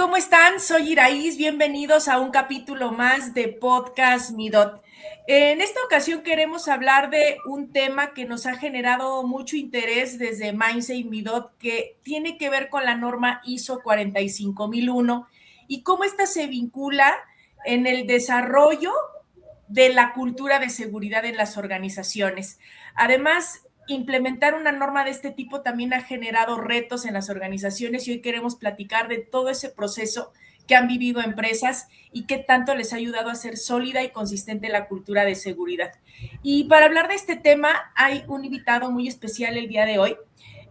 ¿cómo están? Soy Iraís, bienvenidos a un capítulo más de Podcast Midot. En esta ocasión queremos hablar de un tema que nos ha generado mucho interés desde Mindset Midot, que tiene que ver con la norma ISO 45001 y cómo esta se vincula en el desarrollo de la cultura de seguridad en las organizaciones. Además, implementar una norma de este tipo también ha generado retos en las organizaciones y hoy queremos platicar de todo ese proceso que han vivido empresas y qué tanto les ha ayudado a ser sólida y consistente la cultura de seguridad. Y para hablar de este tema hay un invitado muy especial el día de hoy.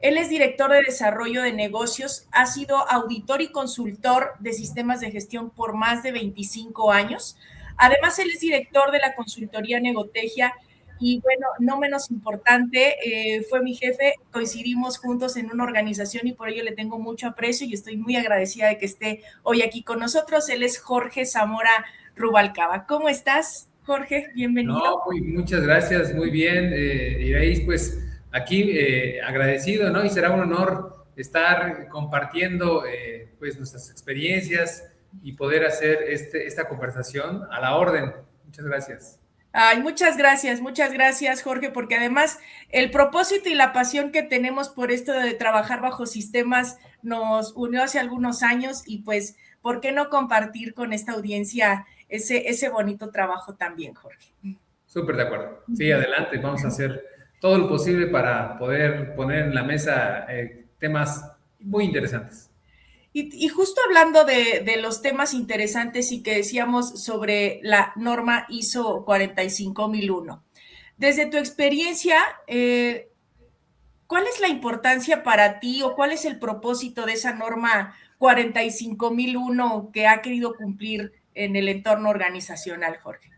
Él es director de desarrollo de negocios, ha sido auditor y consultor de sistemas de gestión por más de 25 años. Además, él es director de la consultoría Negotegia y bueno, no menos importante, fue mi jefe, coincidimos juntos en una organización y por ello le tengo mucho aprecio y estoy muy agradecida de que esté hoy aquí con nosotros. Él es Jorge Zamora Rubalcaba. ¿Cómo estás, Jorge? Bienvenido. No, muchas gracias, muy bien, Iraís, pues aquí agradecido, ¿no? Y será un honor estar compartiendo pues nuestras experiencias y poder hacer esta conversación a la orden. Muchas gracias. Ay, muchas gracias, Jorge, porque además el propósito y la pasión que tenemos por esto de trabajar bajo sistemas nos unió hace algunos años y pues, ¿por qué no compartir con esta audiencia ese bonito trabajo también, Jorge? Súper de acuerdo. Sí, adelante, vamos a hacer todo lo posible para poder poner en la mesa temas muy interesantes. Y justo hablando de los temas interesantes y que decíamos sobre la norma ISO 45001, desde tu experiencia, ¿cuál es la importancia para ti o cuál es el propósito de esa norma 45001 que ha querido cumplir en el entorno organizacional, Jorge?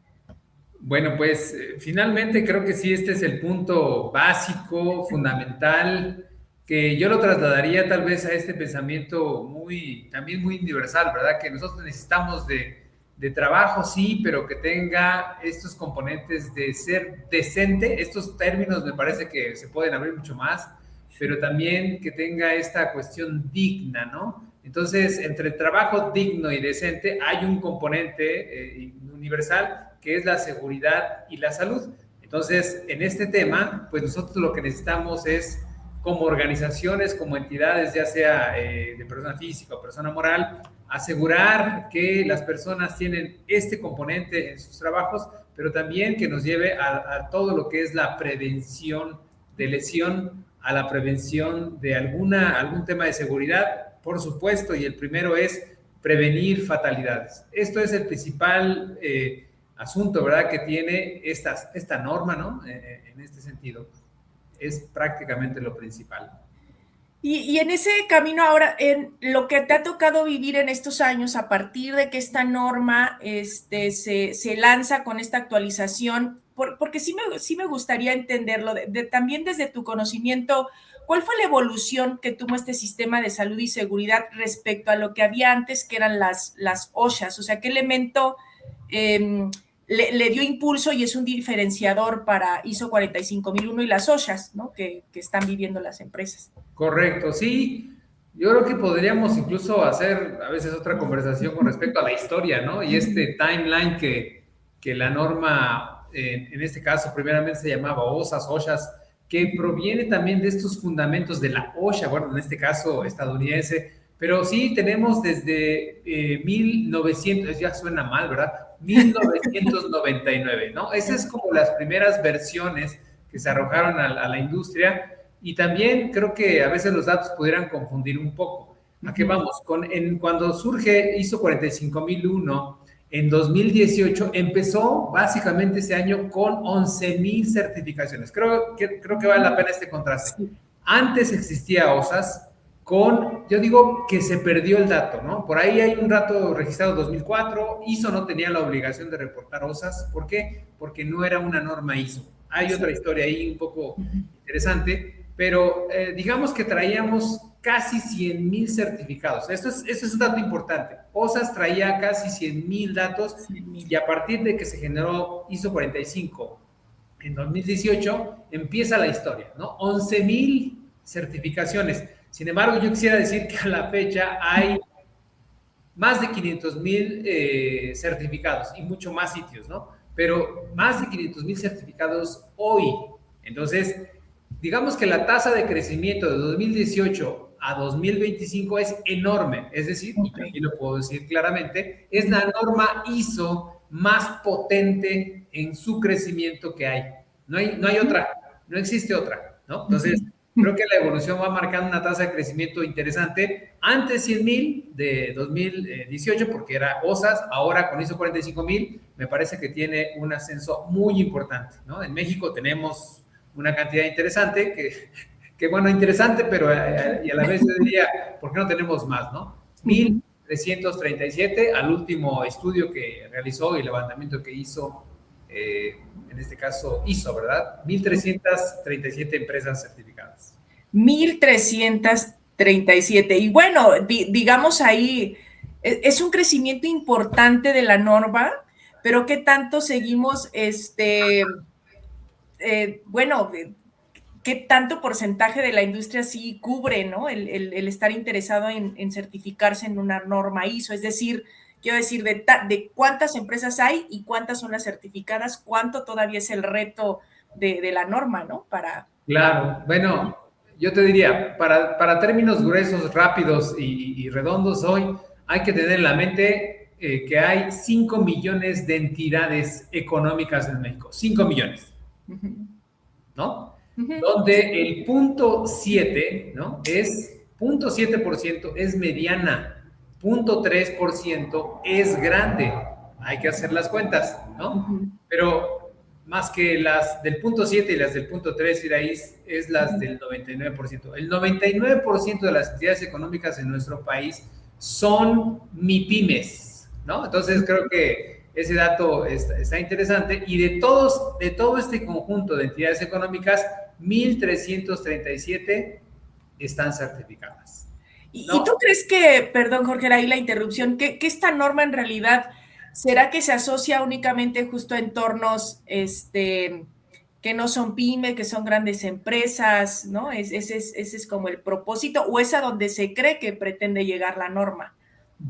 Bueno, pues finalmente creo que sí, este es el punto básico, fundamental, que yo lo trasladaría tal vez a este pensamiento también muy universal, ¿verdad? Que nosotros necesitamos de trabajo, sí, pero que tenga estos componentes de ser decente. Estos términos me parece que se pueden abrir mucho más, pero también que tenga esta cuestión digna, ¿no? Entonces, entre trabajo digno y decente hay un componente universal que es la seguridad y la salud. Entonces, en este tema, pues nosotros lo que necesitamos es, como organizaciones, como entidades, ya sea de persona física o persona moral, asegurar que las personas tienen este componente en sus trabajos, pero también que nos lleve a todo lo que es la prevención de lesión, a la prevención de algún tema de seguridad, por supuesto, y el primero es prevenir fatalidades. Esto es el principal asunto, ¿verdad?, que tiene esta norma, ¿no? En este sentido, es prácticamente lo principal. Y en ese camino ahora, en lo que te ha tocado vivir en estos años, a partir de que esta norma se lanza con esta actualización, porque sí me gustaría entenderlo, también desde tu conocimiento, ¿cuál fue la evolución que tuvo este sistema de salud y seguridad respecto a lo que había antes, que eran las OSHAs? O sea, ¿qué elemento le dio impulso y es un diferenciador para ISO 45001 y las OSHAs, ¿no? que están viviendo las empresas? Correcto, sí. Yo creo que podríamos incluso hacer a veces otra conversación con respecto a la historia, ¿no? Y este timeline que la norma, en este caso, primeramente se llamaba OSHAs, que proviene también de estos fundamentos de la OSHA, bueno, en este caso estadounidense, pero sí tenemos desde 1900, ya suena mal, ¿verdad? 1999, ¿no? Esas es como las primeras versiones que se arrojaron a la industria. Y también creo que a veces los datos pudieran confundir un poco. ¿A qué vamos? Cuando surge ISO 45001, en 2018, empezó básicamente ese año con 11,000 certificaciones. Creo que vale la pena este contraste. Antes existía OSAS yo digo que se perdió el dato, ¿no? Por ahí hay un dato registrado en 2004, ISO no tenía la obligación de reportar OSAS. ¿Por qué? Porque no era una norma ISO. Hay otra historia ahí un poco interesante, pero digamos que traíamos casi 100,000 certificados. Esto es un dato importante. OSAS traía casi 100,000 datos y a partir de que se generó ISO 45 en 2018, empieza la historia, ¿no? 11,000 certificaciones. Sin embargo, yo quisiera decir que a la fecha hay más de 500,000 certificados y mucho más sitios, ¿no? Pero más de 500,000 certificados hoy. Entonces, digamos que la tasa de crecimiento de 2018 a 2025 es enorme. Es decir, y aquí lo puedo decir claramente, es la norma ISO más potente en su crecimiento que hay. No hay otra, no existe otra, ¿no? Entonces, creo que la evolución va marcando una tasa de crecimiento interesante. Antes 100,000 de 2018, porque era OSAS, ahora con ISO 45,000, me parece que tiene un ascenso muy importante, ¿no? En México tenemos una cantidad interesante que bueno, interesante, pero y a la vez yo diría, ¿por qué no tenemos más, no? 1,337 al último estudio que realizó y levantamiento que hizo, en este caso hizo, ¿verdad? 1,337 empresas certificadas. 1,337. Y bueno, digamos ahí, es un crecimiento importante de la norma, pero ¿qué tanto seguimos, bueno, qué tanto porcentaje de la industria sí cubre, ¿no? El estar interesado en certificarse en una norma ISO? Es decir, quiero decir, de cuántas empresas hay y cuántas son las certificadas, cuánto todavía es el reto de la norma, ¿no? Claro, bueno, yo te diría, para términos gruesos, rápidos y redondos hoy, hay que tener en la mente que hay 5 millones de entidades económicas en México. 5 millones, ¿no? Donde el punto 7, ¿no? Es 0,7% es mediana, 0,3% es grande. Hay que hacer las cuentas, ¿no? Pero más que las del punto 7 y las del punto 3, Iraís, es las del 99%. El 99% de las entidades económicas en nuestro país son MIPYMES, ¿no? Entonces creo que ese dato está interesante. Y de todo este conjunto de entidades económicas, 1,337 están certificadas. ¿Y tú crees que, perdón Jorge, ahí la interrupción, que esta norma en realidad será que se asocia únicamente justo a entornos que no son pyme, que son grandes empresas, ¿no? Ese es como el propósito, o es a donde se cree que pretende llegar la norma?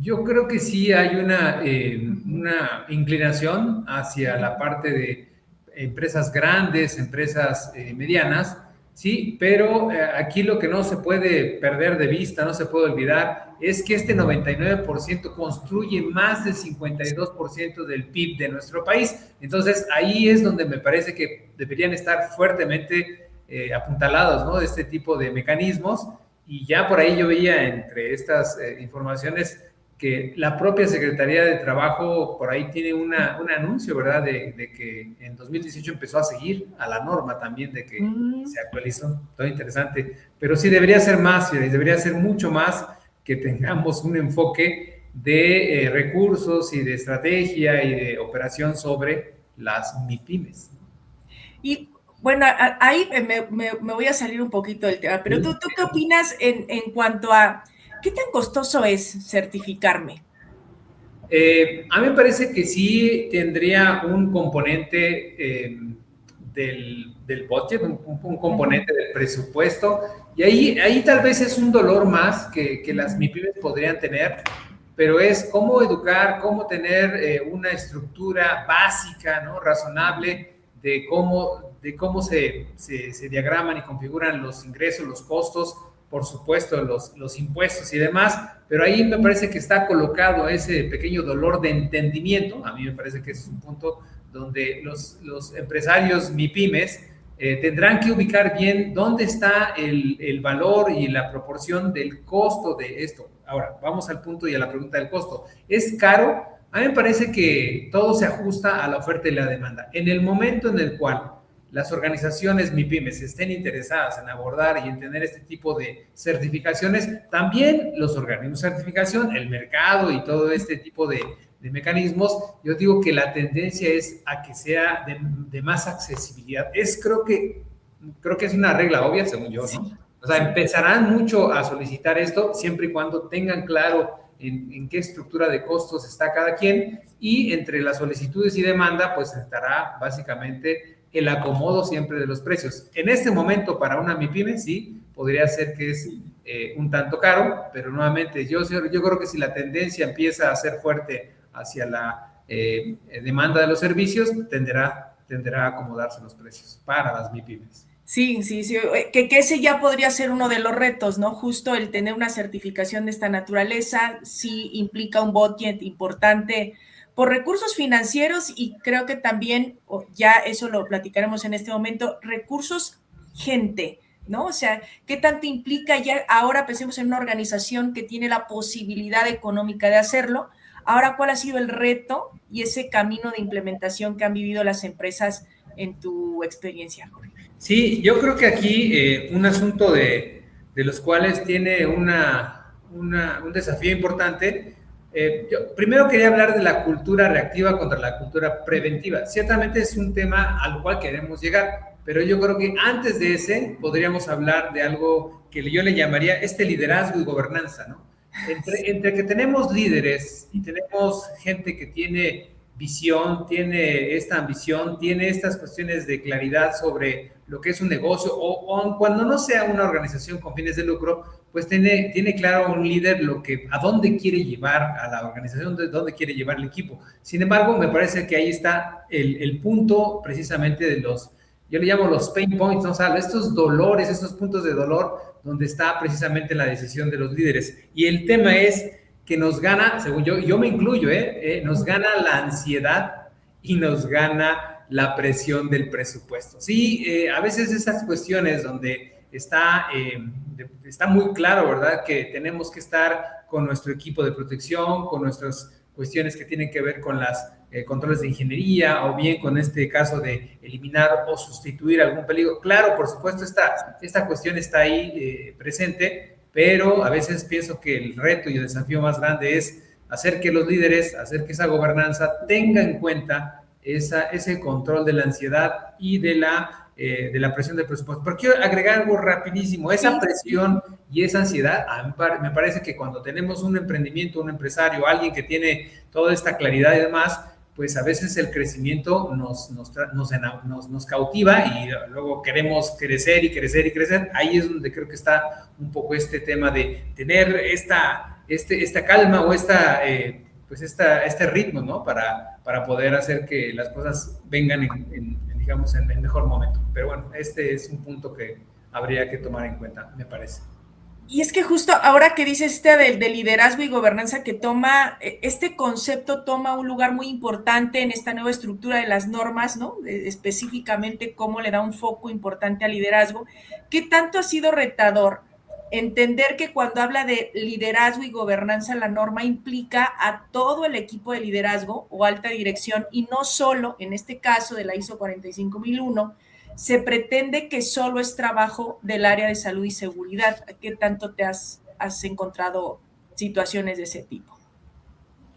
Yo creo que sí hay una inclinación hacia la parte de empresas grandes, empresas medianas, sí, pero aquí lo que no se puede perder de vista, no se puede olvidar, es que este 99% construye más del 52% del PIB de nuestro país. Entonces, ahí es donde me parece que deberían estar fuertemente apuntalados, ¿no? De este tipo de mecanismos. Y ya por ahí yo veía entre estas informaciones que la propia Secretaría de Trabajo por ahí tiene un anuncio, ¿verdad? De que en 2018 empezó a seguir a la norma también, de que se actualizó. Todo interesante. Pero sí debería ser más, debería ser mucho más, que tengamos un enfoque de recursos y de estrategia y de operación sobre las MIPYMES. Y bueno, ahí me voy a salir un poquito del tema, pero ¿tú qué opinas en cuanto a qué tan costoso es certificarme? A mí me parece que sí tendría un componente del budget, un componente del presupuesto, y ahí tal vez es un dolor más que las MIPYMES podrían tener, pero es cómo educar, cómo tener una estructura básica, ¿no? Razonable de cómo se diagraman y configuran los ingresos, los costos, por supuesto, los impuestos y demás, pero ahí me parece que está colocado ese pequeño dolor de entendimiento. A mí me parece que es un punto donde los empresarios MIPYMES tendrán que ubicar bien dónde está el valor y la proporción del costo de esto. Ahora, vamos al punto y a la pregunta del costo. ¿Es caro? A mí me parece que todo se ajusta a la oferta y la demanda. En el momento en el cual las organizaciones MIPYMES estén interesadas en abordar y en tener este tipo de certificaciones, también los organismos de certificación, el mercado y todo este tipo de mecanismos, yo digo que la tendencia es a que sea de más accesibilidad. Creo que es una regla obvia, según yo, ¿no? O sea, empezarán mucho a solicitar esto siempre y cuando tengan claro en qué estructura de costos está cada quien, y entre las solicitudes y demanda, pues estará básicamente el acomodo siempre de los precios. En este momento, para una MIPYME, sí, podría ser que es un tanto caro, pero nuevamente yo creo que si la tendencia empieza a ser fuerte hacia la demanda de los servicios, tenderá a acomodarse los precios para las MIPYMES. Sí, que ese ya podría ser uno de los retos, ¿no? Justo el tener una certificación de esta naturaleza sí implica un budget importante por recursos financieros y creo que también, ya eso lo platicaremos en este momento, recursos gente, ¿no? O sea, ¿qué tanto implica ya ahora pensemos en una organización que tiene la posibilidad económica de hacerlo? Ahora, ¿cuál ha sido el reto y ese camino de implementación que han vivido las empresas en tu experiencia, Jorge? Sí, yo creo que aquí un asunto de los cuales tiene un desafío importante. Yo primero quería hablar de la cultura reactiva contra la cultura preventiva. Ciertamente es un tema al cual queremos llegar, pero yo creo que antes de ese podríamos hablar de algo que yo le llamaría liderazgo y gobernanza, ¿no? Entre que tenemos líderes y tenemos gente que tiene visión, tiene esta ambición, tiene estas cuestiones de claridad sobre lo que es un negocio o cuando no sea una organización con fines de lucro, pues tiene claro un líder a dónde quiere llevar a la organización, dónde quiere llevar el equipo. Sin embargo, me parece que ahí está el punto precisamente yo le llamo los pain points, ¿no? O sea, estos dolores, estos puntos de dolor donde está precisamente la decisión de los líderes. Y el tema es que nos gana, según yo me incluyo, nos gana la ansiedad y nos gana la presión del presupuesto. Sí, a veces esas cuestiones donde está muy claro, ¿verdad? Que tenemos que estar con nuestro equipo de protección, con nuestras cuestiones que tienen que ver con las controles de ingeniería o bien con este caso de eliminar o sustituir algún peligro. Claro, por supuesto, esta cuestión está ahí presente, pero a veces pienso que el reto y el desafío más grande es hacer que los líderes, hacer que esa gobernanza tenga en cuenta ese control de la ansiedad y de la presión del presupuesto. Pero quiero agregar algo rapidísimo. Esa presión y esa ansiedad, me parece que cuando tenemos un emprendimiento, un empresario, alguien que tiene toda esta claridad y demás, pues a veces el crecimiento nos cautiva y luego queremos crecer y crecer y crecer. Ahí es donde creo que está un poco este tema de tener esta calma o este ritmo, ¿no? Para poder hacer que las cosas vengan digamos, en el mejor momento. Pero bueno, este es un punto que habría que tomar en cuenta, me parece. Y es que justo ahora que dices de liderazgo y gobernanza que este concepto toma un lugar muy importante en esta nueva estructura de las normas, ¿no? Específicamente cómo le da un foco importante al liderazgo. ¿Qué tanto ha sido retador entender que cuando habla de liderazgo y gobernanza la norma implica a todo el equipo de liderazgo o alta dirección y no solo, en este caso de la ISO 45001, se pretende que solo es trabajo del área de salud y seguridad? ¿Qué tanto te has encontrado situaciones de ese tipo?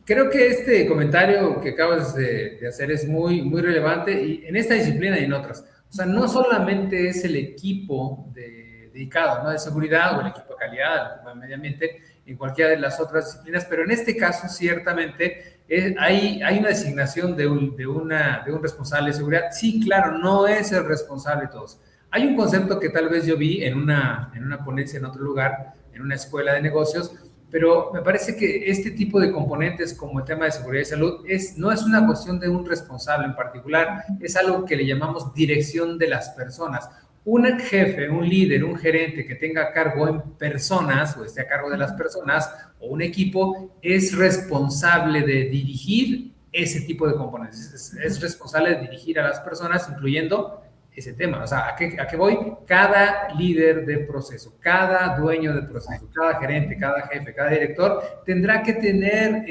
Creo que este comentario que acabas de hacer es muy, muy relevante y en esta disciplina y en otras. O sea, no solamente es el equipo dedicado, ¿no? De seguridad o el equipo de calidad, el equipo de medio ambiente, en cualquiera de las otras disciplinas, pero en este caso ciertamente hay una designación de un responsable de seguridad. Sí, claro, no es el responsable de todos. Hay un concepto que tal vez yo vi en una ponencia en otro lugar, en una escuela de negocios, pero me parece que este tipo de componentes como el tema de seguridad y salud no es una cuestión de un responsable en particular, es algo que le llamamos dirección de las personas. Un jefe, un líder, un gerente que tenga a cargo en personas o esté a cargo de las personas o un equipo es responsable de dirigir ese tipo de componentes, es responsable de dirigir a las personas incluyendo ese tema. O sea, ¿a qué voy? Cada líder de proceso, cada dueño de proceso, cada gerente, cada jefe, cada director tendrá que tener,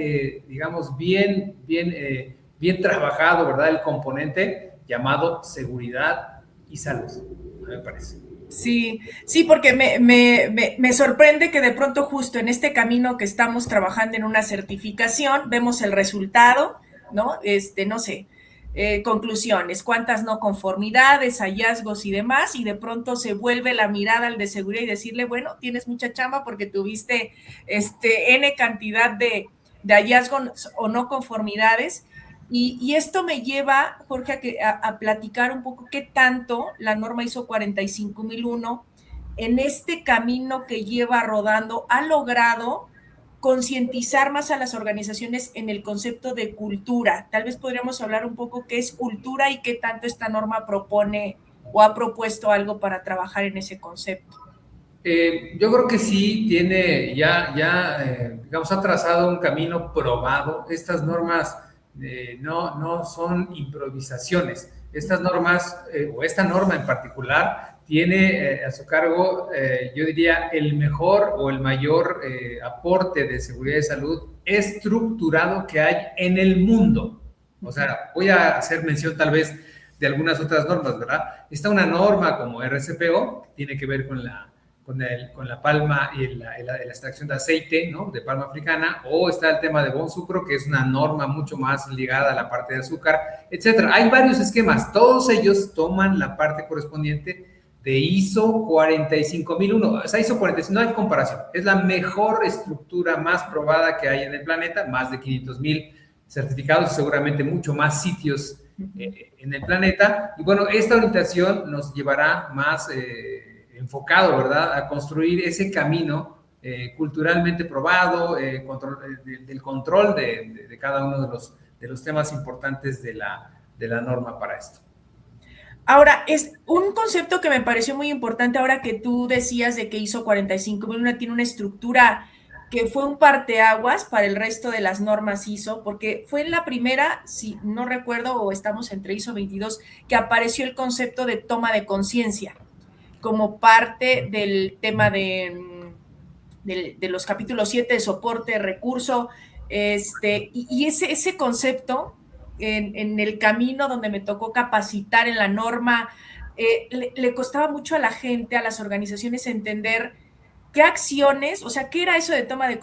digamos, bien trabajado, ¿verdad? El componente llamado seguridad y salud, me parece. Sí, porque me sorprende que de pronto justo en este camino que estamos trabajando en una certificación, vemos el resultado, ¿no? No sé, conclusiones, cuántas no conformidades, hallazgos y demás, y de pronto se vuelve la mirada al de seguridad y decirle, bueno, tienes mucha chamba porque tuviste N cantidad de hallazgos o no conformidades. Y esto me lleva, Jorge, a platicar un poco qué tanto la norma ISO 45001 en este camino que lleva rodando ha logrado concientizar más a las organizaciones en el concepto de cultura? Tal vez podríamos hablar un poco qué es cultura y qué tanto esta norma propone o ha propuesto algo para trabajar en ese concepto. Yo creo que sí tiene, digamos, ha trazado un camino probado. Estas normas no son improvisaciones. Estas normas, o esta norma en particular, tiene a su cargo, yo diría, el mejor o el mayor aporte de seguridad y salud estructurado que hay en el mundo. O sea, voy a hacer mención tal vez de algunas otras normas, ¿verdad? Está una norma como RCPO, que tiene que ver con la palma y la extracción de aceite, ¿no? De palma africana, o está el tema de Bonsucro, que es una norma mucho más ligada a la parte de azúcar, etcétera. Hay varios esquemas, todos ellos toman la parte correspondiente de ISO 45001. O sea, ISO 45000, no hay comparación, es la mejor estructura más probada que hay en el planeta, más de 500,000 certificados, seguramente mucho más sitios en el planeta. Y bueno, esta orientación nos llevará más enfocado, ¿verdad?, a construir ese camino culturalmente probado, del control de cada uno de los temas importantes de la norma para esto. Ahora, es un concepto que me pareció muy importante ahora que tú decías de que ISO 45001 tiene una estructura que fue un parteaguas para el resto de las normas ISO, porque fue la primera, si no recuerdo, o estamos entre ISO 22, que apareció el concepto de toma de conciencia como parte del tema de los capítulos 7 de soporte, recurso, y ese concepto en el camino donde me tocó capacitar en la norma, le costaba mucho a la gente, a las organizaciones entender qué acciones, o sea, qué era eso de toma de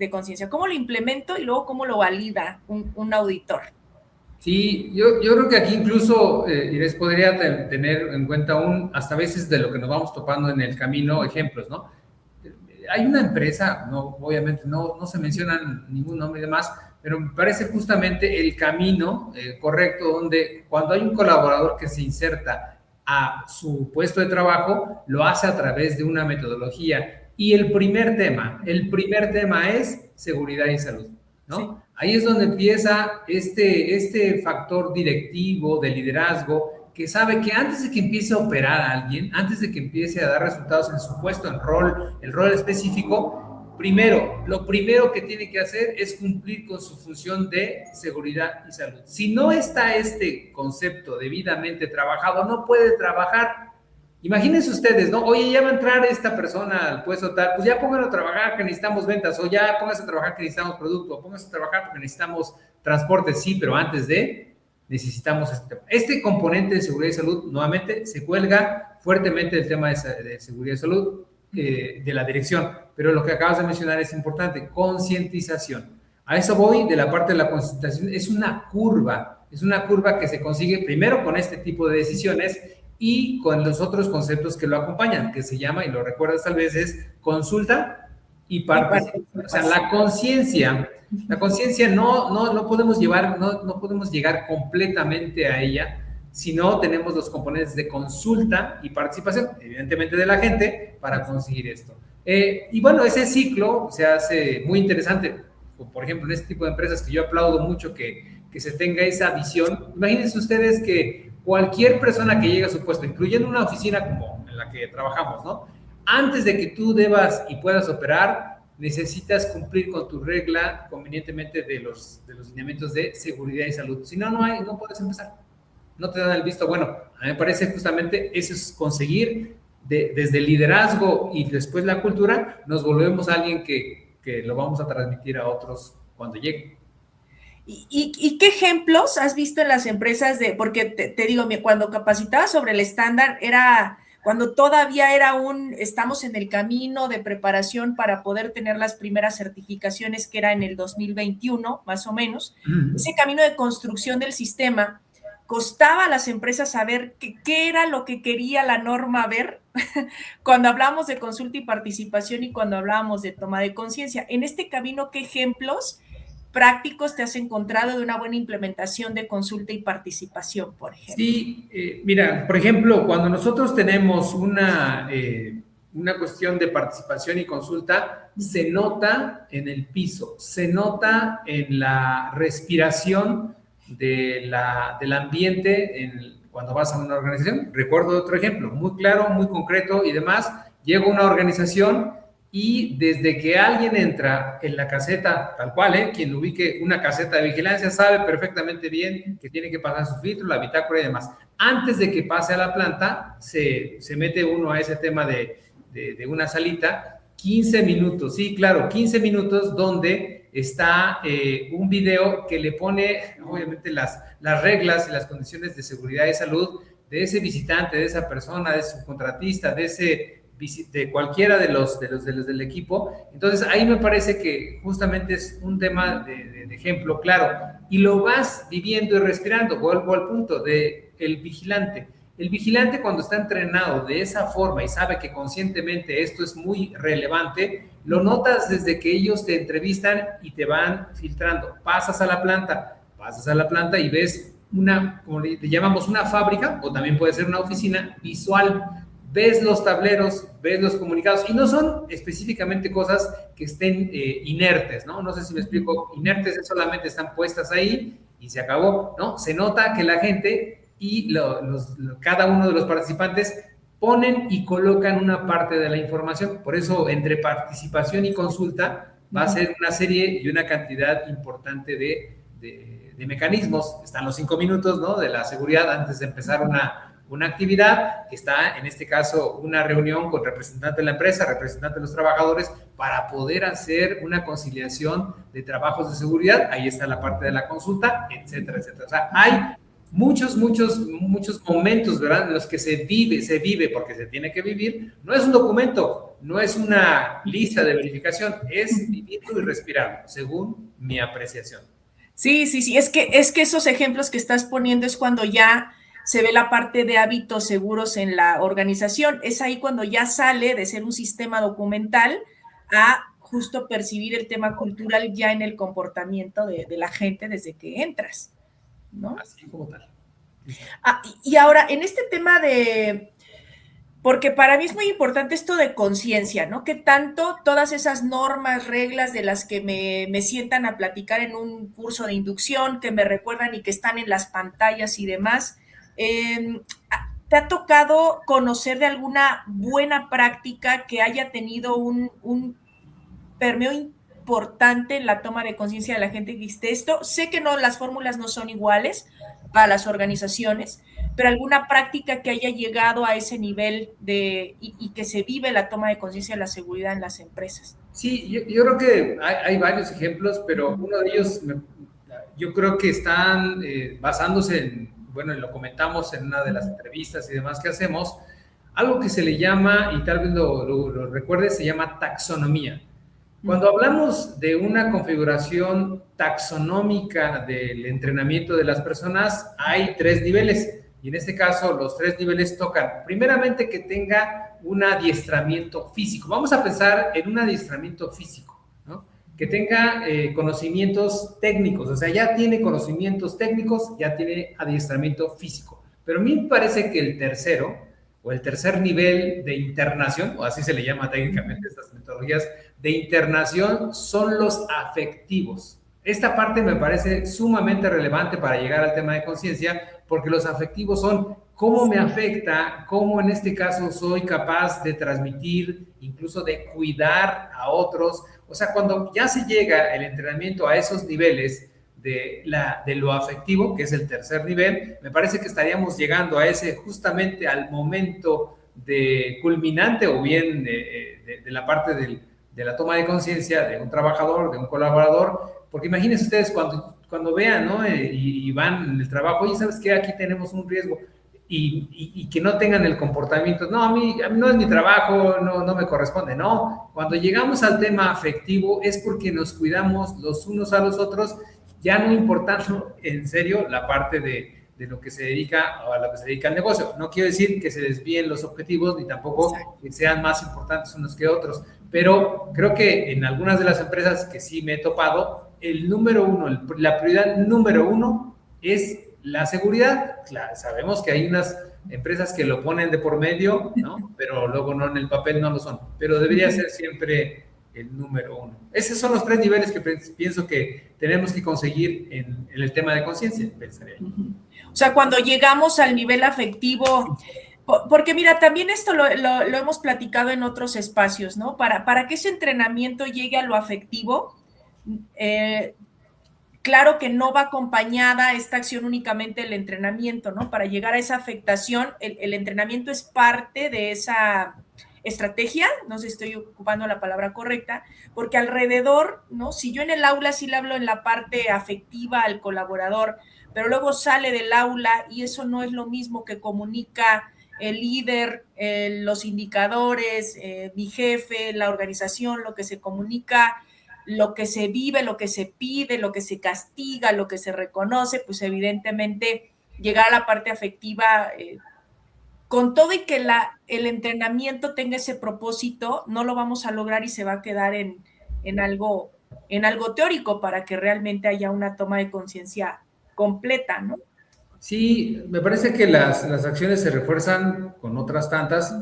conciencia, cómo lo implemento y luego cómo lo valida un auditor. Sí, yo creo que aquí incluso, Inés, podría tener en cuenta hasta veces de lo que nos vamos topando en el camino, ejemplos, ¿no? Hay una empresa, no, obviamente no se mencionan ningún nombre y demás, pero me parece justamente el camino correcto donde cuando hay un colaborador que se inserta a su puesto de trabajo, lo hace a través de una metodología. Y el primer tema es seguridad y salud, ¿no? Sí. Ahí es donde empieza este factor directivo de liderazgo que sabe que antes de que empiece a operar a alguien, antes de que empiece a dar resultados en su puesto, el rol específico, lo primero que tiene que hacer es cumplir con su función de seguridad y salud. Si no está este concepto debidamente trabajado, no puede trabajar. Imagínense ustedes, ¿no? Oye, ya va a entrar esta persona al puesto tal, pues ya pónganlo a trabajar que necesitamos ventas, o ya pónganse a trabajar que necesitamos producto, o pónganse a trabajar porque necesitamos transporte, sí, pero antes necesitamos este componente de seguridad y salud, nuevamente, se cuelga fuertemente del tema de seguridad y salud de la dirección, pero lo que acabas de mencionar es importante, concientización. A eso voy de la parte de la concientización, es una curva que se consigue primero con este tipo de decisiones y con los otros conceptos que lo acompañan, que se llama, y lo recuerdas tal vez, es consulta y participación. O sea, la conciencia no podemos llegar completamente a ella si no tenemos los componentes de consulta y participación, evidentemente de la gente, para conseguir esto. Y bueno, ese ciclo se hace muy interesante. Por ejemplo, en este tipo de empresas que yo aplaudo mucho que se tenga esa visión. Imagínense ustedes que cualquier persona que llegue a su puesto, incluyendo una oficina como en la que trabajamos, ¿no? Antes de que tú debas y puedas operar, necesitas cumplir con tu regla convenientemente de los lineamientos de seguridad y salud. Si no, no puedes empezar. No te dan el visto bueno. A mí me parece justamente eso es conseguir desde el liderazgo y después la cultura, nos volvemos a alguien que lo vamos a transmitir a otros cuando llegue. ¿Y qué ejemplos has visto en las empresas porque te digo, cuando capacitaba sobre el estándar, era cuando todavía estamos en el camino de preparación para poder tener las primeras certificaciones, que era en el 2021, más o menos, ese camino de construcción del sistema, costaba a las empresas saber qué era lo que quería la norma ver cuando hablábamos de consulta y participación y cuando hablábamos de toma de conciencia. En este camino, ¿qué ejemplos prácticos te has encontrado de una buena implementación de consulta y participación, por ejemplo? Sí, mira, por ejemplo, cuando nosotros tenemos una una cuestión de participación y consulta, se nota en el piso, se nota en la respiración del ambiente cuando vas a una organización. Recuerdo otro ejemplo, muy claro, muy concreto y demás. Llego a una organización y desde que alguien entra en la caseta, tal cual, quien ubique una caseta de vigilancia sabe perfectamente bien que tiene que pasar su filtro, la bitácora y demás. Antes de que pase a la planta, se mete uno a ese tema de una salita, 15 minutos, sí, claro, 15 minutos donde está un video que le pone, obviamente, las reglas y las condiciones de seguridad y salud de ese visitante, de esa persona, de su contratista, de cualquiera de los del equipo. Entonces ahí me parece que justamente es un tema de ejemplo claro, y lo vas viviendo y respirando. Vuelvo al punto de el vigilante. El vigilante, cuando está entrenado de esa forma y sabe que conscientemente esto es muy relevante, lo notas desde que ellos te entrevistan y te van filtrando. Pasas a la planta y ves como le llamamos, una fábrica, o también puede ser una oficina visual. Ves los tableros, ves los comunicados, y no son específicamente cosas que estén inertes, ¿no? No sé si me explico. Inertes es solamente están puestas ahí y se acabó, ¿no? Se nota que la gente y cada uno de los participantes ponen y colocan una parte de la información. Por eso, entre participación y consulta, va a ser una serie y una cantidad importante de mecanismos. Están los 5 minutos, ¿no?, de la seguridad antes de empezar una actividad. Está, en este caso, una reunión con representante de la empresa, representante de los trabajadores, para poder hacer una conciliación de trabajos de seguridad. Ahí está la parte de la consulta, etcétera, etcétera. O sea, hay muchos momentos, ¿verdad?, en los que se vive porque se tiene que vivir. No es un documento, no es una lista de verificación, es vivirlo y respirarlo, según mi apreciación. Sí, es que esos ejemplos que estás poniendo es cuando ya se ve la parte de hábitos seguros en la organización. Es ahí cuando ya sale de ser un sistema documental a justo percibir el tema cultural ya en el comportamiento de la gente desde que entras, ¿no? Así como tal. Y ahora, en este tema porque para mí es muy importante esto de conciencia, ¿no? Que tanto todas esas normas, reglas de las que me sientan a platicar en un curso de inducción, que me recuerdan y que están en las pantallas y demás, ¿te ha tocado conocer de alguna buena práctica que haya tenido un permeo importante en la toma de conciencia de la gente que existe esto? Sé que las fórmulas no son iguales para las organizaciones, pero alguna práctica que haya llegado a ese nivel y que se vive la toma de conciencia de la seguridad en las empresas. Sí, yo creo que hay varios ejemplos, pero uno de ellos yo creo que están basándose en, bueno, lo comentamos en una de las entrevistas y demás que hacemos, algo que se le llama, y tal vez lo recuerdes, se llama taxonomía. Cuando hablamos de una configuración taxonómica del entrenamiento de las personas, hay 3 niveles. Y en este caso, los 3 niveles tocan, primeramente, que tenga un adiestramiento físico. Vamos a pensar en un adiestramiento físico, ¿no? Que tenga conocimientos técnicos, o sea, ya tiene conocimientos técnicos, ya tiene adiestramiento físico. Pero a mí me parece que el tercer nivel de internación, o así se le llama técnicamente estas metodologías de internación, son los afectivos. Esta parte me parece sumamente relevante para llegar al tema de conciencia, porque los afectivos son cómo me afecta, cómo en este caso soy capaz de transmitir, incluso de cuidar a otros. O sea, cuando ya se llega el entrenamiento a esos niveles de lo afectivo, que es el tercer nivel, me parece que estaríamos llegando a justamente al momento de culminante, o bien de la parte de la toma de conciencia de un trabajador, de un colaborador, porque imagínense ustedes cuando vean, ¿no?, y van en el trabajo, oye, ¿sabes qué? Aquí tenemos un riesgo, y que no tengan el comportamiento, no, a mí no es mi trabajo, no me corresponde, no. Cuando llegamos al tema afectivo es porque nos cuidamos los unos a los otros, ya no importando en serio la parte de lo que se dedica, o a lo que se dedica el negocio. No quiero decir que se desvíen los objetivos, ni tampoco que sean más importantes unos que otros, pero creo que en algunas de las empresas que sí me he topado, la prioridad número 1 es la seguridad. Claro, sabemos que hay empresas que lo ponen de por medio, ¿no? Pero luego no en el papel no lo son. Pero debería ser siempre el número uno. Esos son los 3 niveles que pienso que tenemos que conseguir en el tema de conciencia, pensaría. O sea, cuando llegamos al nivel afectivo, porque mira, también esto lo hemos platicado en otros espacios, ¿no? Para que ese entrenamiento llegue a lo afectivo, claro que no va acompañada esta acción únicamente del entrenamiento, ¿no? Para llegar a esa afectación, el entrenamiento es parte de esa estrategia, no sé si estoy ocupando la palabra correcta, porque alrededor, ¿no? Si yo en el aula sí le hablo en la parte afectiva al colaborador, pero luego sale del aula y eso no es lo mismo que comunica el líder, los indicadores, mi jefe, la organización, lo que se comunica, lo que se vive, lo que se pide, lo que se castiga, lo que se reconoce, pues evidentemente llegar a la parte afectiva, con todo y que el entrenamiento tenga ese propósito, no lo vamos a lograr y se va a quedar en algo teórico para que realmente haya una toma de conciencia completa, ¿no? Sí, me parece que las acciones se refuerzan con otras tantas.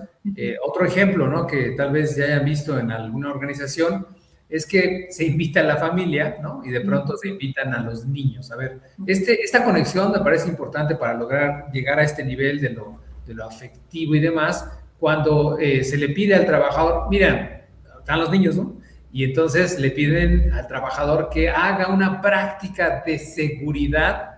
Otro ejemplo, ¿no? Que tal vez ya hayan visto en alguna organización, es que se invita a la familia, ¿no? Y de pronto se invitan a los niños. A ver, esta conexión me parece importante para lograr llegar a este nivel de lo afectivo y demás, cuando se le pide al trabajador, mira, están los niños, ¿no? Y entonces le piden al trabajador que haga una práctica de seguridad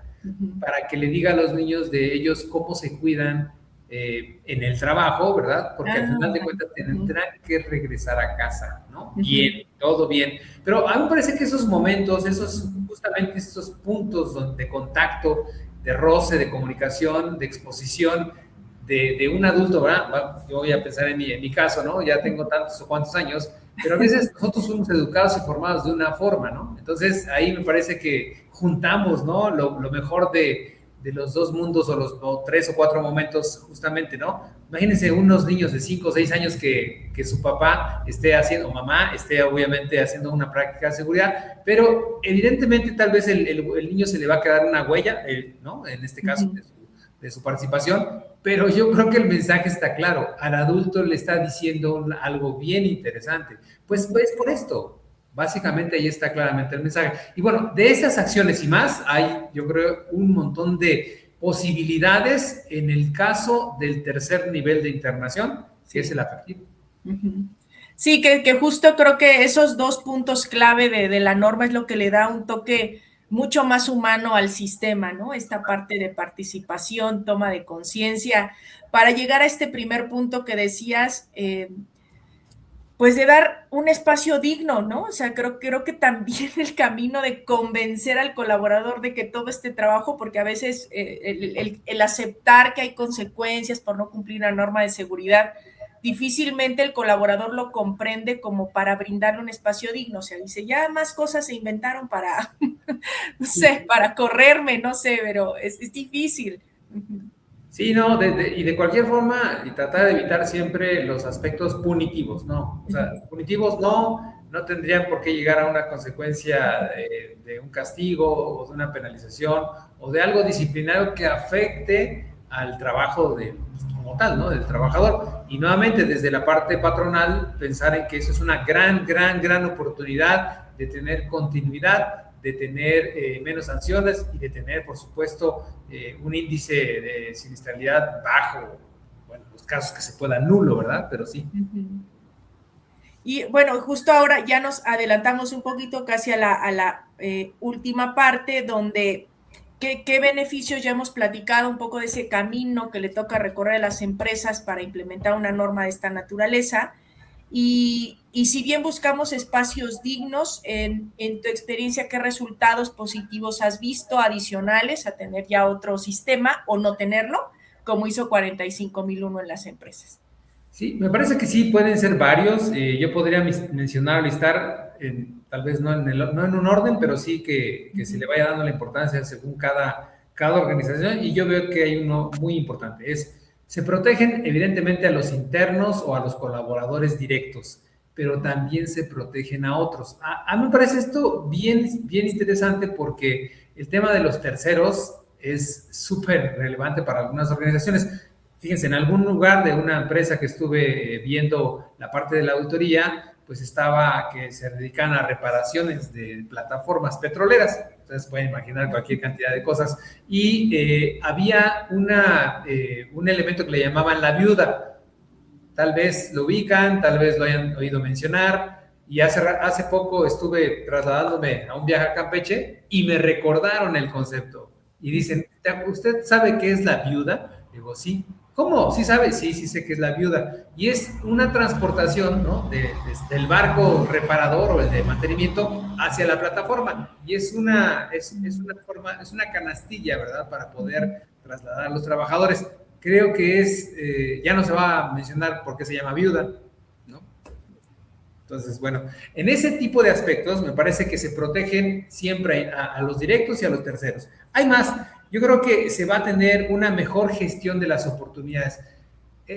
para que le diga a los niños de ellos cómo se cuidan en el trabajo, ¿verdad? Porque al final de cuentas tendrán que regresar a casa, ¿no? Bien, todo bien. Pero a mí me parece que esos momentos, justamente estos puntos de contacto, de roce, de comunicación, de exposición de un adulto, ¿verdad? Yo voy a pensar en mi caso, ¿no? Ya tengo tantos o cuantos años, pero a veces nosotros somos educados y formados de una forma, ¿no? Entonces ahí me parece que juntamos, ¿no? Lo mejor de los 2 mundos o 3 o 4 momentos justamente, ¿no? Imagínense unos niños de 5 o 6 años que su papá esté haciendo, o mamá esté obviamente haciendo una práctica de seguridad, pero evidentemente tal vez el niño se le va a quedar una huella, ¿no? En este caso de su participación, pero yo creo que el mensaje está claro. Al adulto le está diciendo algo bien interesante. Pues por esto, básicamente ahí está claramente el mensaje. Y bueno, de esas acciones y más, hay, yo creo, un montón de posibilidades en el caso del tercer nivel de internación, que es el afectivo. Sí, que justo creo que esos 2 puntos clave de la norma es lo que le da un toque mucho más humano al sistema, ¿no? Esta parte de participación, toma de conciencia, para llegar a este primer punto que decías, pues de dar un espacio digno, ¿no? O sea, creo que también el camino de convencer al colaborador de que todo este trabajo, porque a veces el aceptar que hay consecuencias por no cumplir una norma de seguridad, difícilmente el colaborador lo comprende como para brindarle un espacio digno. O sea, dice, ya más cosas se inventaron para, no sé, para correrme, no sé, pero es difícil. Sí, no, y de cualquier forma, y tratar de evitar siempre los aspectos punitivos, ¿no? O sea, punitivos no tendrían por qué llegar a una consecuencia de un castigo o de una penalización o de algo disciplinario que afecte al trabajo como tal, ¿no? Del trabajador. Y nuevamente, desde la parte patronal, pensar en que eso es una gran oportunidad de tener continuidad, de tener menos sanciones y de tener, por supuesto, un índice de siniestralidad bajo, bueno, los casos que se pueda nulo, ¿verdad? Pero sí. Y bueno, justo ahora ya nos adelantamos un poquito casi a la última parte donde ¿qué beneficios ya hemos platicado un poco de ese camino que le toca recorrer a las empresas para implementar una norma de esta naturaleza? Y si bien buscamos espacios dignos, en tu experiencia, ¿qué resultados positivos has visto adicionales a tener ya otro sistema o no tenerlo, como hizo 45001 en las empresas? Sí, me parece que sí, pueden ser varios. Yo podría mencionar, listar, tal vez no en un orden, pero sí que se le vaya dando la importancia según cada organización. Y yo veo que hay uno muy importante, se protegen evidentemente a los internos o a los colaboradores directos, pero también se protegen a otros. A mí me parece esto bien interesante porque el tema de los terceros es súper relevante para algunas organizaciones. Fíjense, en algún lugar de una empresa que estuve viendo la parte de la auditoría, pues estaba que se dedican a reparaciones de plataformas petroleras. Ustedes pueden imaginar cualquier cantidad de cosas. Y había un elemento que le llamaban la viuda. Tal vez lo ubican, tal vez lo hayan oído mencionar. Y hace poco estuve trasladándome a un viaje a Campeche y me recordaron el concepto. Y dicen, ¿usted sabe qué es la viuda? Digo, sí. ¿Cómo? ¿Sí sabe? Sí, sí sé que es la viuda. Y es una transportación, ¿no? Del barco reparador o el de mantenimiento hacia la plataforma. Y es una canastilla, ¿verdad? Para poder trasladar a los trabajadores. Creo que ya no se va a mencionar por qué se llama viuda, ¿no? Entonces, bueno, en ese tipo de aspectos me parece que se protegen siempre a los directos y a los terceros. Hay más, yo creo que se va a tener una mejor gestión de las oportunidades.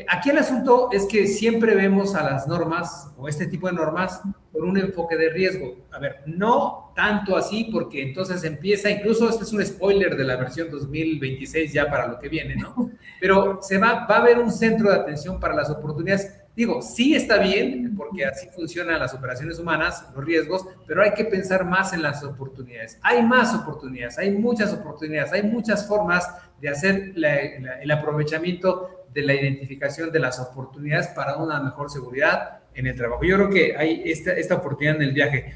Aquí el asunto es que siempre vemos a las normas o este tipo de normas con un enfoque de riesgo. A ver, no tanto así porque entonces empieza, incluso este es un spoiler de la versión 2026 ya para lo que viene, ¿no? Pero va a haber un centro de atención para las oportunidades. Digo, sí está bien, porque así funcionan las operaciones humanas, los riesgos, pero hay que pensar más en las oportunidades. Hay más oportunidades, hay muchas oportunidades, hay muchas formas de hacer el aprovechamiento de la identificación de las oportunidades para una mejor seguridad en el trabajo. Yo creo que hay esta oportunidad en el viaje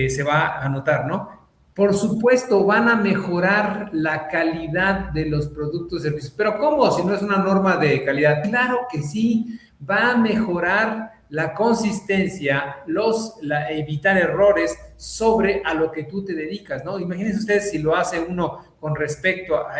se va a notar, ¿no? Por supuesto, van a mejorar la calidad de los productos y servicios. ¿Pero cómo? Si no es una norma de calidad. Claro que sí, va a mejorar la consistencia, evitar errores sobre a lo que tú te dedicas, ¿no? Imagínense ustedes si lo hace uno con respecto a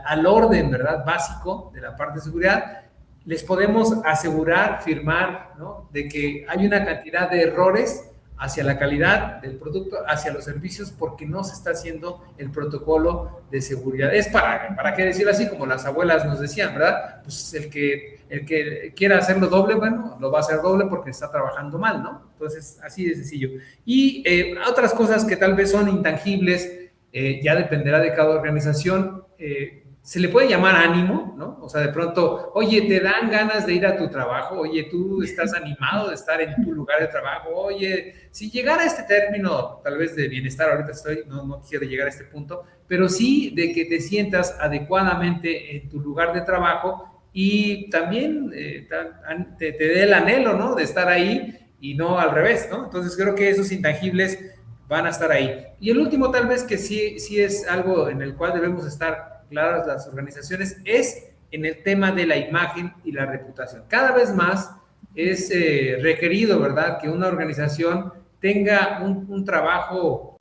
al orden, ¿verdad? Básico de la parte de seguridad, les podemos asegurar, firmar, ¿no? De que hay una cantidad de errores hacia la calidad del producto, hacia los servicios, porque no se está haciendo el protocolo de seguridad. Es para qué decirlo así, como las abuelas nos decían, ¿verdad? Pues el que quiera hacerlo doble, bueno, lo va a hacer doble porque está trabajando mal, ¿no? Entonces, así de sencillo. Y otras cosas que tal vez son intangibles, ya dependerá de cada organización, se le puede llamar ánimo, ¿no? O sea, de pronto, oye, te dan ganas de ir a tu trabajo, oye, tú estás animado de estar en tu lugar de trabajo, oye, si llegara a este término, tal vez de bienestar, ahorita no quisiera llegar a este punto, pero sí de que te sientas adecuadamente en tu lugar de trabajo y también te dé el anhelo, ¿no? De estar ahí y no al revés, ¿no? Entonces creo que esos intangibles van a estar ahí. Y el último tal vez que sí es algo en el cual debemos estar claras las organizaciones, es en el tema de la imagen y la reputación. Cada vez más es requerido, ¿verdad?, que una organización tenga un trabajo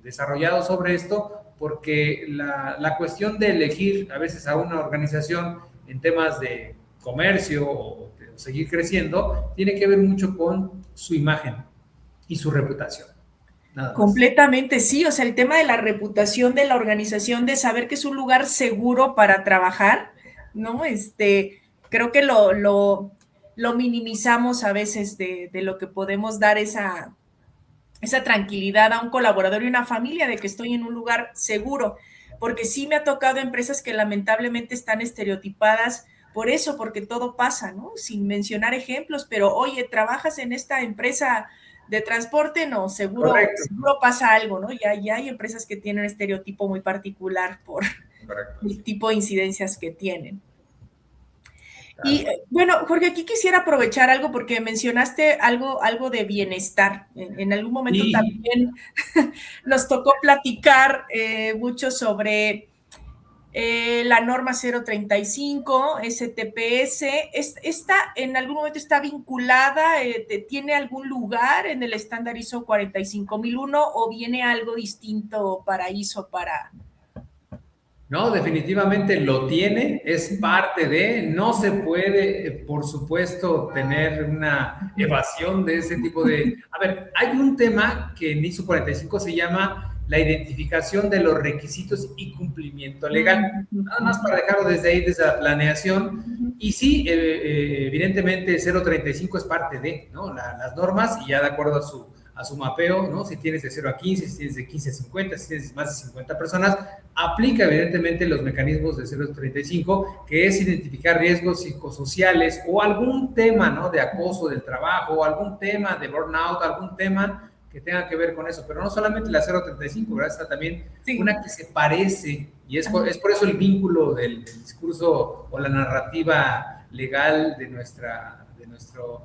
desarrollado sobre esto, porque la cuestión de elegir a veces a una organización en temas de comercio o de seguir creciendo, tiene que ver mucho con su imagen y su reputación. Completamente, sí, o sea, el tema de la reputación de la organización, de saber que es un lugar seguro para trabajar, ¿no? Creo que lo minimizamos a veces de lo que podemos dar esa tranquilidad a un colaborador y una familia de que estoy en un lugar seguro, porque sí me ha tocado empresas que lamentablemente están estereotipadas por eso, porque todo pasa, ¿no? Sin mencionar ejemplos, pero oye, trabajas en esta empresa de transporte, no, seguro pasa algo, ¿no? Ya hay empresas que tienen un estereotipo muy particular por el tipo de incidencias que tienen. Claro. Y bueno, Jorge, aquí quisiera aprovechar algo porque mencionaste algo de bienestar. En algún momento también nos tocó platicar mucho sobre la norma 035, STPS. ¿Esta en algún momento está vinculada, tiene algún lugar en el estándar ISO 45001 o viene algo distinto para ISO para...? No, definitivamente lo tiene, es parte no se puede, por supuesto, tener una evasión de ese tipo de... A ver, hay un tema que en ISO 45 se llama la identificación de los requisitos y cumplimiento legal. Nada más para dejarlo desde ahí, desde la planeación. Y sí, evidentemente 035 es parte de, ¿no?, las normas y ya de acuerdo a su mapeo, ¿no? Si tienes de 0 a 15, si tienes de 15 a 50, si tienes más de 50 personas, aplica evidentemente los mecanismos de 0 a 35, que es identificar riesgos psicosociales o algún tema, ¿no? De acoso del trabajo, o algún tema de burnout, algún tema que tenga que ver con eso, pero no solamente la 035, ¿verdad? Está también una que se parece, y es por eso el vínculo del discurso o la narrativa legal de nuestro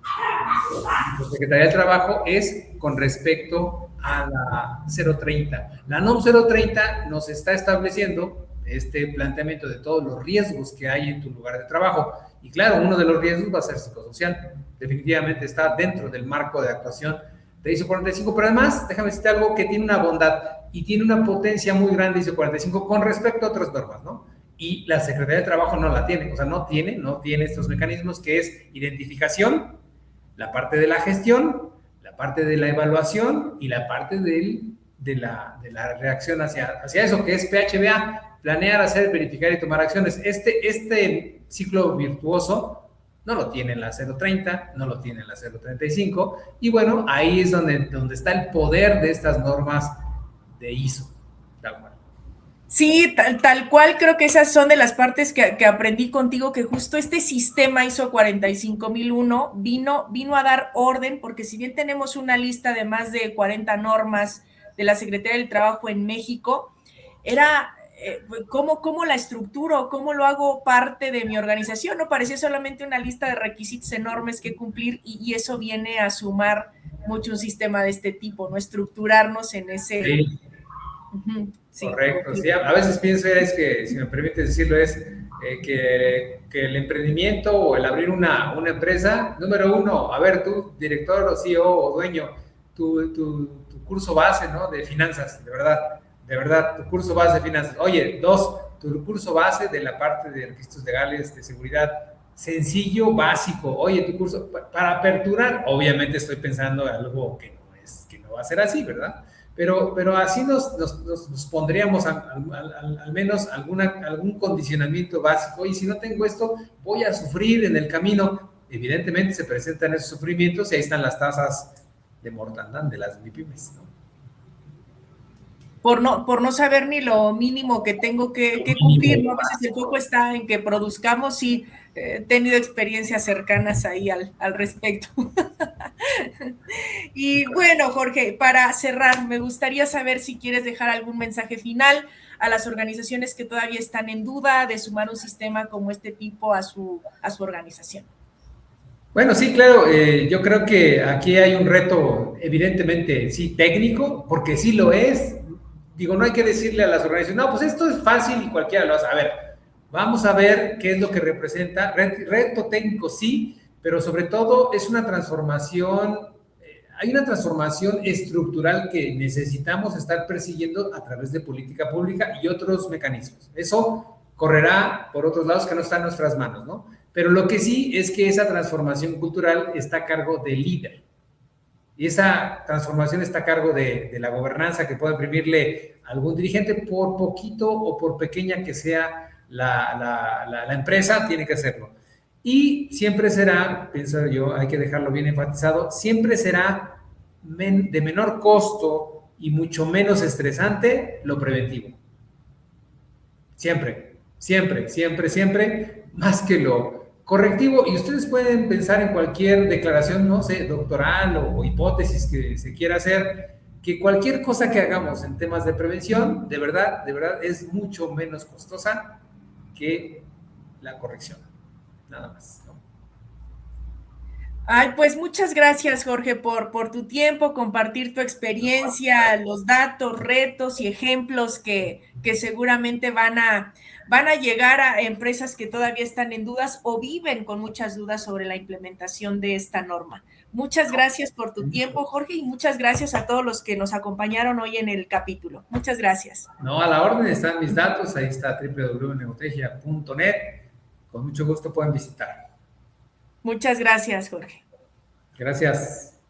Secretaría del Trabajo es con respecto a la 030. La NOM 030 nos está estableciendo este planteamiento de todos los riesgos que hay en tu lugar de trabajo, y claro, uno de los riesgos va a ser psicosocial, definitivamente está dentro del marco de actuación de ISO 45, pero además, déjame decirte algo que tiene una bondad y tiene una potencia muy grande ISO 45 con respecto a otras normas, ¿no? Y la Secretaría de Trabajo no la tiene, o sea, no tiene estos mecanismos que es identificación, la parte de la gestión, la parte de la evaluación y la parte de la reacción hacia eso, que es PHBA, planear, hacer, verificar y tomar acciones. Este ciclo virtuoso no lo tiene en la 030, no lo tiene en la 035, y bueno, ahí es donde está el poder de estas normas de ISO. Sí, tal cual, creo que esas son de las partes que aprendí contigo, que justo este sistema ISO 45001 vino a dar orden, porque si bien tenemos una lista de más de 40 normas de la Secretaría del Trabajo en México, era cómo la estructuro, cómo lo hago parte de mi organización, no parecía solamente una lista de requisitos enormes que cumplir, y eso viene a sumar mucho un sistema de este tipo, ¿no? Estructurarnos en ese... Sí. Sí, correcto, sí, a veces pienso es que, si me permites decirlo, es que el emprendimiento o el abrir una empresa, número uno, a ver, tú, director o CEO o dueño, tu curso base, ¿no? De finanzas, de verdad, tu curso base de finanzas. Oye, dos, tu curso base de la parte de requisitos legales, de seguridad, sencillo, básico. Oye, tu curso, para aperturar, obviamente estoy pensando en algo que no va a ser así, ¿verdad? Pero así nos pondríamos al menos algún condicionamiento básico, y si no tengo esto, voy a sufrir en el camino. Evidentemente se presentan esos sufrimientos y ahí están las tasas de mortandad de las MIPYMES, ¿no? Por no saber ni lo mínimo que tengo que cumplir, ¿no? A veces el foco está en que produzcamos, y he tenido experiencias cercanas ahí al respecto. Y bueno, Jorge, para cerrar, me gustaría saber si quieres dejar algún mensaje final a las organizaciones que todavía están en duda de sumar un sistema como este tipo a su organización. Bueno, sí, claro, yo creo que aquí hay un reto, evidentemente, sí, técnico, porque sí lo es. Digo, no hay que decirle a las organizaciones, no, pues esto es fácil y cualquiera lo hace. A ver, vamos a ver qué es lo que representa. Reto técnico, sí, pero sobre todo es una transformación, hay una transformación estructural que necesitamos estar persiguiendo a través de política pública y otros mecanismos. Eso correrá por otros lados que no están en nuestras manos, ¿no? Pero lo que sí es que esa transformación cultural está a cargo del líder. Y esa transformación está a cargo de la gobernanza que puede imprimirle algún dirigente, por poquito o por pequeña que sea la empresa, tiene que hacerlo. Y siempre será, pienso yo, hay que dejarlo bien enfatizado, siempre será de menor costo y mucho menos estresante lo preventivo. Siempre, más que lo correctivo. Y ustedes pueden pensar en cualquier declaración, no sé, doctoral o hipótesis que se quiera hacer, que cualquier cosa que hagamos en temas de prevención, de verdad, es mucho menos costosa que la corrección. Nada más, ¿no? Ay, pues muchas gracias, Jorge, por tu tiempo, compartir tu experiencia, los datos, retos y ejemplos que seguramente van a llegar a empresas que todavía están en dudas o viven con muchas dudas sobre la implementación de esta norma. Muchas gracias por tu tiempo, Jorge, y muchas gracias a todos los que nos acompañaron hoy en el capítulo. Muchas gracias. No, a la orden están mis datos, ahí está www.negotegia.net. Con mucho gusto pueden visitar. Muchas gracias, Jorge. Gracias.